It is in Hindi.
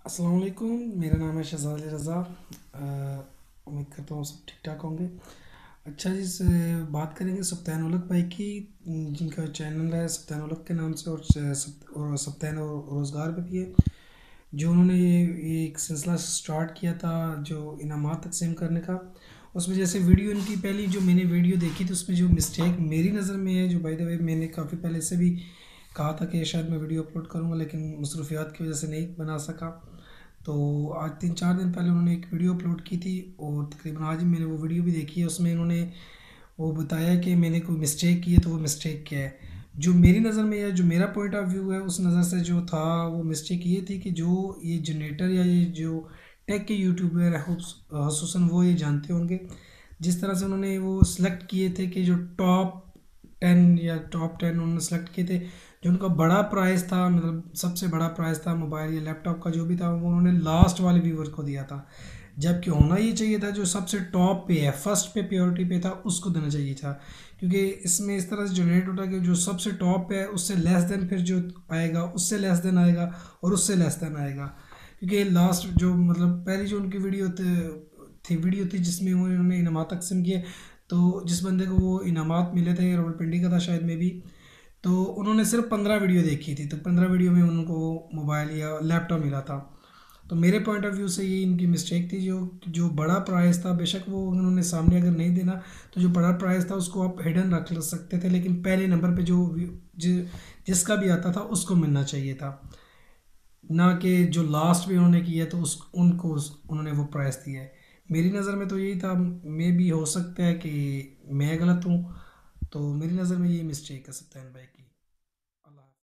अस्सलाम वालेकुम। मेरा नाम है शहज़ाद अली रज़ा। उम्मीद करता हूँ सब ठीक ठाक होंगे। अच्छा जी, बात करेंगे सब्तान उलग भाई की, जिनका चैनल है सब्तान उलग के नाम से, और सब्तान रोज़गार पे भी है। जो उन्होंने ये एक सिलसिला स्टार्ट किया था जो इनामात तकसीम करने का। उसमें जैसे वीडियो इनकी पहली जो मैंने वीडियो देखी थी उसमें जो मिस्टेक मेरी नज़र में है, जो बाय द वे मैंने काफ़ी पहले से भी कहा था कि शायद मैं वीडियो अपलोड करूँगा, लेकिन मसरूफियात की वजह से नहीं बना सका। तो आज 3-4 दिन पहले उन्होंने एक वीडियो अपलोड की थी और तकरीबन आज ही मैंने वो वीडियो भी देखी है। उसमें इन्होंने वो बताया कि मैंने कोई मिस्टेक की है, तो वो मिस्टेक क्या है। जो मेरी नज़र में या जो मेरा पॉइंट ऑफ व्यू है उस नज़र से जो था, वो मिस्टेक ये थी कि जो ये जनरेटर या ये जो टेक के यूट्यूबर है, खसूसन वो ये जानते होंगे। जिस तरह से उन्होंने वो सिलेक्ट किए थे कि जो टॉप 10 उन्होंने सेलेक्ट किए थे, जो उनका बड़ा प्राइस था, मतलब सबसे बड़ा प्राइस था मोबाइल या लैपटॉप का जो भी था, वो उन्होंने लास्ट वाले व्यूवर को दिया था। जबकि होना ये चाहिए था जो सबसे टॉप पे है, फर्स्ट पे प्योरिटी पे था, उसको देना चाहिए था। क्योंकि इसमें इस तरह से जनरेट होता है कि जो सबसे टॉप पे है उससे लेस देन फिर जो आएगा, उससे लेस देन आएगा, और उससे लेस देन आएगा। क्योंकि लास्ट जो मतलब पहली जो उनकी वीडियो थी जिसमें उन्होंने इनामात तकसीम किए, तो जिस बंदे को वो इनामात मिले थे रावलपिंडी का था शायद में भी, तो उन्होंने सिर्फ 15 वीडियो देखी थी, तो 15 वीडियो में उनको मोबाइल या लैपटॉप मिला था। तो मेरे पॉइंट ऑफ व्यू से ये इनकी मिस्टेक थी। जो जो बड़ा प्राइस था, बेशक वो उन्होंने सामने अगर नहीं देना तो जो बड़ा प्राइस था उसको आप हिडन रख सकते थे, लेकिन पहले नंबर पे जिसका भी आता था उसको मिलना चाहिए था, ना कि जो लास्ट में उन्होंने किया तो उन्होंने वो प्राइस दिया है। मेरी नज़र में तो यही था। मे भी हो सकता है कि मैं गलत हूँ। तो मेरी नज़र में ये मिस्टेक है सत्यान भाई की।